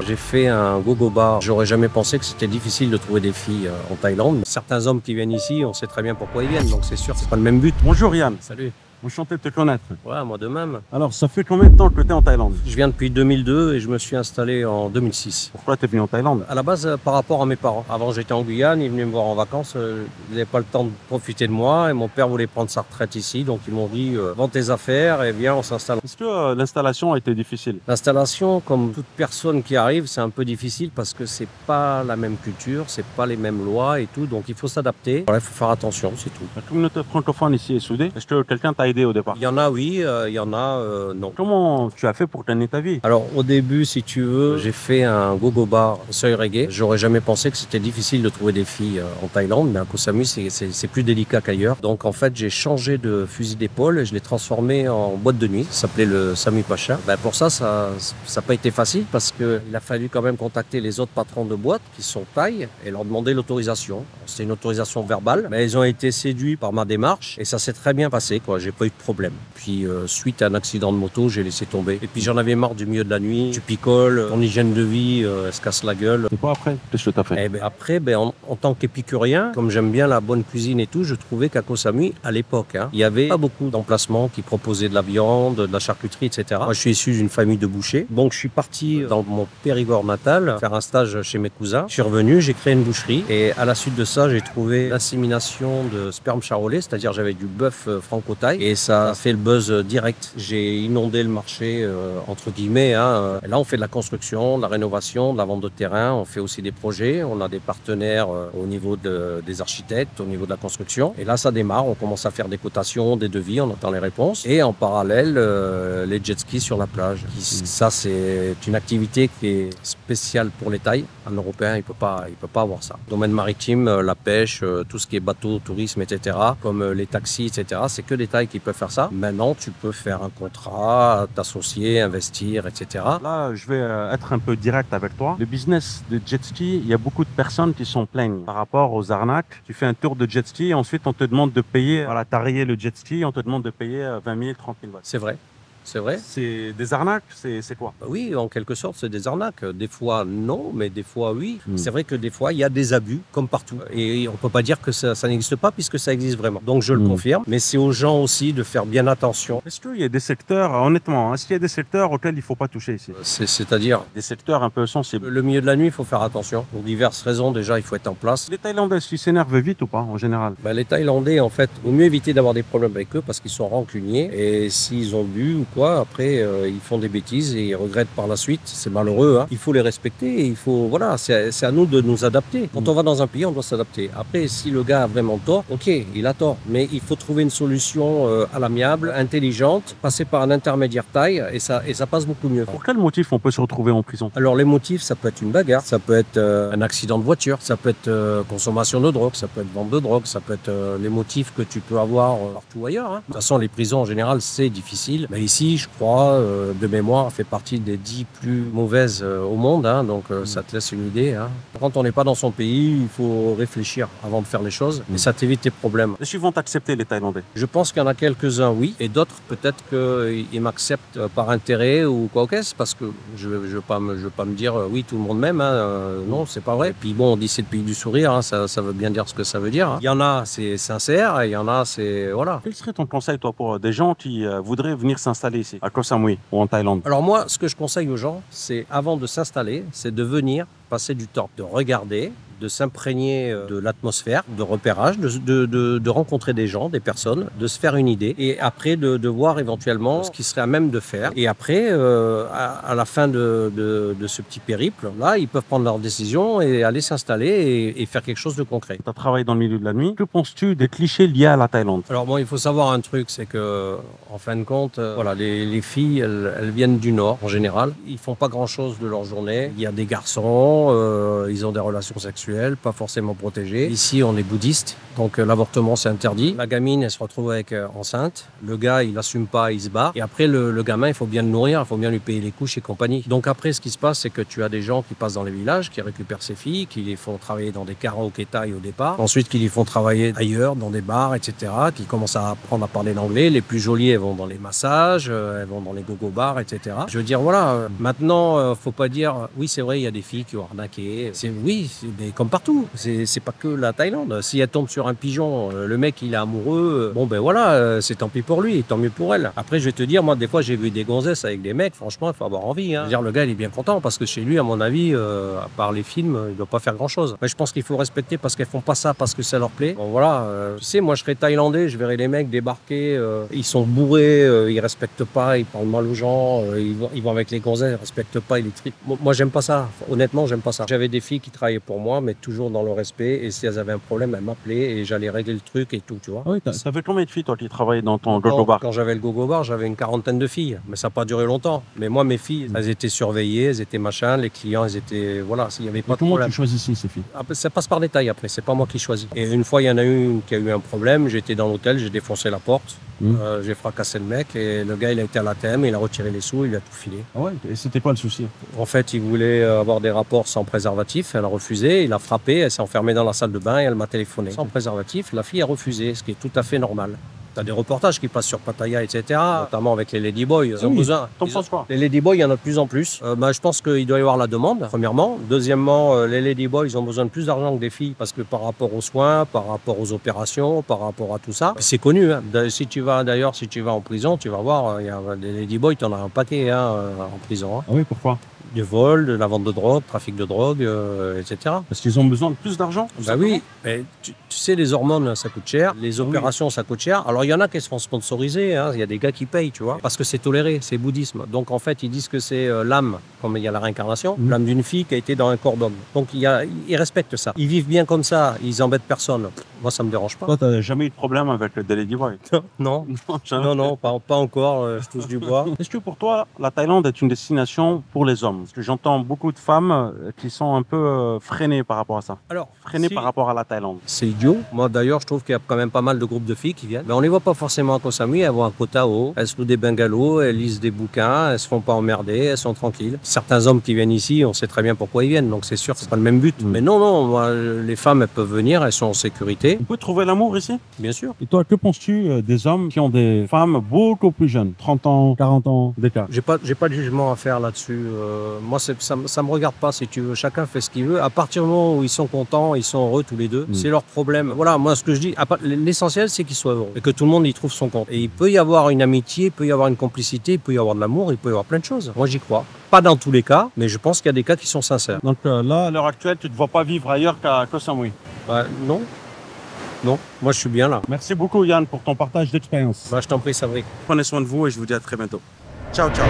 J'ai fait un gogo bar. J'aurais jamais pensé que c'était difficile de trouver des filles en Thaïlande. Certains hommes qui viennent ici, on sait très bien pourquoi ils viennent, donc c'est sûr, c'est pas le même but. Bonjour Yann, Salut. enchanté de te connaître. Ouais, moi de même. Alors, ça fait combien de temps que tu es en Thaïlande? Je viens depuis 2002 et je me suis installé en 2006. Pourquoi tu es venu en Thaïlande? À la base, par rapport à mes parents. Avant, j'étais en Guyane, ils venaient me voir en vacances. Ils n'avaient pas le temps de profiter de moi et mon père voulait prendre sa retraite ici. Donc, ils m'ont dit vends tes affaires et viens, on s'installe. Est-ce que l'installation a été difficile? L'installation, comme toute personne qui arrive, c'est un peu difficile parce que c'est pas la même culture, c'est pas les mêmes lois et tout. Donc, il faut s'adapter. Voilà, il faut faire attention, c'est tout. La communauté francophone ici est soudée. Est-ce que quelqu'un t'a aidé au départ? Il y en a, oui, il y en a, non. Comment tu as fait pour gagner ta vie? Alors au début, si tu veux, j'ai fait un gogo bar seuil reggae. J'aurais jamais pensé que c'était difficile de trouver des filles en Thaïlande, mais à Koh Samui, c'est plus délicat qu'ailleurs. Donc en fait, j'ai changé de fusil d'épaule et je l'ai transformé en boîte de nuit. Ça s'appelait le Samui Pacha. Ben, pour ça n'a pas été facile parce qu'il a fallu quand même contacter les autres patrons de boîtes qui sont thaïs et leur demander l'autorisation. C'était une autorisation verbale, mais ils ont été séduits par ma démarche et ça s'est très bien passé, quoi. J'ai pas eu de problème. Puis suite à un accident de moto, j'ai laissé tomber. Et puis j'en avais marre du milieu de la nuit. Tu picoles, ton hygiène de vie, elle se casse la gueule. Et quoi après? Qu'est-ce que tu as fait? Et ben après, en tant qu'épicurien, comme j'aime bien la bonne cuisine et tout, je trouvais qu'à Koh Samui, à l'époque, il y avait pas beaucoup d'emplacements qui proposaient de la viande, de la charcuterie, etc. Moi, je suis issu d'une famille de bouchers. Donc je suis parti dans mon Périgord natal faire un stage chez mes cousins. Je suis revenu, j'ai créé une boucherie. Et à la suite de ça, j'ai trouvé l'insémination de sperme charolais, c'est-à-dire j'avais du bœuf franco-thaï. Et ça a fait le buzz direct. J'ai inondé le marché, entre guillemets. Et là, on fait de la construction, de la rénovation, de la vente de terrain. On fait aussi des projets. On a des partenaires au niveau des architectes, au niveau de la construction. Et là, ça démarre. On commence à faire des cotations, des devis. On attend les réponses. Et en parallèle, les jet skis sur la plage. Ça, c'est une activité qui est spéciale pour les Thaïs. Un Européen, il peut pas avoir ça. Domaine maritime, la pêche, tout ce qui est bateau, tourisme, etc. Comme les taxis, etc. C'est que des Thaïs qui peuvent faire ça. Maintenant, tu peux faire un contrat, t'associer, investir, etc. Là, je vais être un peu direct avec toi. Le business de jet ski, il y a beaucoup de personnes qui s'en plaignent par rapport aux arnaques. Tu fais un tour de jet ski, ensuite on te demande de payer, voilà, t'as rayé le jet ski, on te demande de payer 20 000, 30 000 watts. C'est vrai. C'est vrai. C'est des arnaques? C'est quoi? Oui, en quelque sorte, c'est des arnaques. Des fois, non, mais des fois, oui. C'est vrai que des fois, il y a des abus, comme partout. Et on ne peut pas dire que ça n'existe pas, puisque ça existe vraiment. Donc, je le confirme. Mais c'est aux gens aussi de faire bien attention. Est-ce qu'il y a des secteurs, honnêtement, est-ce qu'il y a des secteurs auxquels il ne faut pas toucher ici? C'est-à-dire, Des secteurs un peu sensibles. le milieu de la nuit, il faut faire attention. Pour diverses raisons, déjà, il faut être en place. Les Thaïlandais, ils s'énervent vite ou pas, en général? Les Thaïlandais, en fait, vaut mieux éviter d'avoir des problèmes avec eux parce qu'ils sont rancuniers. Et s'ils ont bu ou quoi, après, ils font des bêtises et ils regrettent par la suite. C'est malheureux. Il faut les respecter et il faut, voilà, c'est à nous de nous adapter. Quand on va dans un pays, on doit s'adapter. Après, si le gars a vraiment tort, ok, il a tort. Mais il faut trouver une solution à l'amiable, intelligente, passer par un intermédiaire thaï et ça passe beaucoup mieux. Pour quel motif on peut se retrouver en prison? Alors, les motifs, ça peut être une bagarre, ça peut être un accident de voiture, ça peut être consommation de drogue, ça peut être vente de drogue, ça peut être les motifs que tu peux avoir partout ailleurs. De toute façon, les prisons, en général, c'est difficile. Mais ici, je crois, de mémoire, fait partie des 10 plus mauvaises au monde. Donc, ça te laisse une idée. Quand on n'est pas dans son pays, il faut réfléchir avant de faire les choses. Et ça t'évite tes problèmes. Est-ce qu'ils vont t'accepter, les Thaïlandais? Je pense qu'il y en a quelques-uns, oui. Et d'autres, peut-être qu'ils m'acceptent par intérêt ou quoi qu'est-ce. Parce que je ne veux pas me dire, oui, tout le monde m'aime. Non, c'est pas vrai. Et puis bon, on dit c'est le pays du sourire. Ça veut bien dire ce que ça veut dire. Il y en a, c'est sincère. Et il y en a, c'est... Voilà. Quel serait ton conseil, toi, pour des gens qui voudraient venir s'installer ici, à Koh Samui ou en Thaïlande? Alors moi, ce que je conseille aux gens, c'est avant de s'installer, c'est de venir passer du temps, de regarder, de s'imprégner de l'atmosphère, de repérage, de rencontrer des gens, des personnes, de se faire une idée et après de voir éventuellement ce qui serait à même de faire. Et après, à la fin de ce petit périple, là, ils peuvent prendre leur décision et aller s'installer et faire quelque chose de concret. Tu as travaillé dans le milieu de la nuit. Que penses-tu des clichés liés à la Thaïlande? Alors bon, il faut savoir un truc, c'est que en fin de compte, voilà, les filles, elles viennent du Nord en général. Ils font pas grand-chose de leur journée. Il y a des garçons, ils ont des relations sexuelles. sexuelle, pas forcément protégée. Ici, on est bouddhiste, donc l'avortement c'est interdit. La gamine, elle se retrouve avec enceinte. Le gars, il assume pas, il se barre. Et après, le gamin, il faut bien le nourrir, il faut bien lui payer les couches et compagnie. Donc après, ce qui se passe, c'est que tu as des gens qui passent dans les villages, qui récupèrent ces filles, qui les font travailler dans des karaoké thaï au départ. Ensuite, qui les font travailler ailleurs, dans des bars, etc. Qui commencent à apprendre à parler l'anglais. Les plus jolies, elles vont dans les massages, elles vont dans les gogo bars, etc. Je veux dire, voilà, maintenant, faut pas dire, oui, c'est vrai, il y a des filles qui ont arnaqué. Oui, mais comme partout. C'est pas que la Thaïlande. Si elle tombe sur un pigeon, le mec, il est amoureux, bon, ben voilà, c'est tant pis pour lui, tant mieux pour elle. Après, je vais te dire, moi, des fois, j'ai vu des gonzesses avec des mecs, franchement, il faut avoir envie. Hein. Je veux dire, le gars, il est bien content parce que chez lui, à mon avis, à part les films, il doit pas faire grand-chose. Mais je pense qu'il faut respecter parce qu'elles font pas ça parce que ça leur plaît. Bon, voilà, tu sais, moi, je serais thaïlandais, je verrais les mecs débarquer, ils sont bourrés, ils respectent pas, ils parlent mal aux gens, ils vont avec les gonzesses, ils respectent pas, ils les tripent. Moi, j'aime pas ça. Honnêtement, j'aime pas ça. J'avais des filles qui travaillaient pour moi, mais toujours dans le respect. Et si elles avaient un problème, elles m'appelaient et j'allais régler le truc et tout, tu vois. Ah oui, ça fait combien de filles, toi, qui travaillais dans ton gogo bar? Quand j'avais le gogo bar, j'avais une quarantaine de filles. Mais ça n'a pas duré longtemps. Mais moi, mes filles, elles étaient surveillées, elles étaient machin, les clients, ils étaient. Voilà, il n'y avait pas de Comment problème. tu choisissais ces filles? Après, ça passe par détail après, c'est pas moi qui choisis. Et une fois, il y en a une qui a eu un problème, j'étais dans l'hôtel, j'ai défoncé la porte, j'ai fracassé le mec et le gars, il a été à l'ATM, il a retiré les sous, il lui a tout filé. Ah ouais, et c'était quoi le souci? En fait, il voulait avoir des rapports sans préservatif, elle a refusé, il a frappé, elle s'est enfermée dans la salle de bain et elle m'a téléphoné. Sans préservatif, la fille a refusé, ce qui est tout à fait normal. Tu as des reportages qui passent sur Pattaya, etc., notamment avec les ladyboys. Ils ont besoin. T'en penses quoi? Les ladyboys, il y en a de plus en plus. Je pense qu'il doit y avoir la demande, premièrement. Deuxièmement, les ladyboys, ils ont besoin de plus d'argent que des filles parce que par rapport aux soins, par rapport aux opérations, par rapport à tout ça, c'est connu. Hein. Si tu vas en prison, tu vas voir, il y a des ladyboys, tu en as un paquet en prison. Hein. Ah oui, pourquoi? Du vol, de la vente de drogue, trafic de drogue, etc. Parce qu'ils ont besoin de plus d'argent? Bah oui, mais tu sais, les hormones, ça coûte cher, les opérations, ça coûte cher. Alors, il y en a qui se font sponsoriser, hein. Il y a des gars qui payent, tu vois, parce que c'est toléré, c'est bouddhisme. Donc, en fait, ils disent que c'est l'âme, comme il y a la réincarnation, l'âme d'une fille qui a été dans un corps d'homme. Donc, ils respectent ça. Ils vivent bien comme ça, ils embêtent personne. Moi, ça me dérange pas. Toi, t'as jamais eu de problème avec le ladyboy? Non, jamais. non, pas encore, je touche du bois. Est-ce que pour toi, la Thaïlande est une destination pour les hommes? Parce que j'entends beaucoup de femmes qui sont un peu freinées par rapport à ça. Alors, Freinées par rapport à la Thaïlande. C'est idiot. Moi, d'ailleurs, je trouve qu'il y a quand même pas mal de groupes de filles qui viennent. Mais on les voit pas forcément à Koh Samui. Elles vont à Koh Tao. Elles se louent des bungalows, elles lisent des bouquins, elles se font pas emmerder, elles sont tranquilles. Certains hommes qui viennent ici, on sait très bien pourquoi ils viennent. Donc, c'est sûr que c'est pas le même but. Mais non, moi, les femmes, elles peuvent venir, elles sont en sécurité. On peut trouver l'amour ici? Bien sûr. Et toi, que penses-tu des hommes qui ont des femmes beaucoup plus jeunes, 30 ans, 40 ans d'écart? J'ai pas de jugement à faire là-dessus. Moi, ça me regarde pas, si tu veux. Chacun fait ce qu'il veut. À partir du moment où ils sont contents, ils sont heureux tous les deux, c'est leur problème. Voilà, moi, ce que je dis, l'essentiel, c'est qu'ils soient heureux et que tout le monde y trouve son compte. Et il peut y avoir une amitié, il peut y avoir une complicité, il peut y avoir de l'amour, il peut y avoir plein de choses. Moi, j'y crois. Pas dans tous les cas, mais je pense qu'il y a des cas qui sont sincères. Donc là, à l'heure actuelle, tu ne te vois pas vivre ailleurs qu'à Koh Samui? Non. Non, moi, je suis bien là. Merci beaucoup, Yann, pour ton partage d'expérience. Je t'en prie, Sabri. Prenez soin de vous et je vous dis à très bientôt. Ciao, ciao.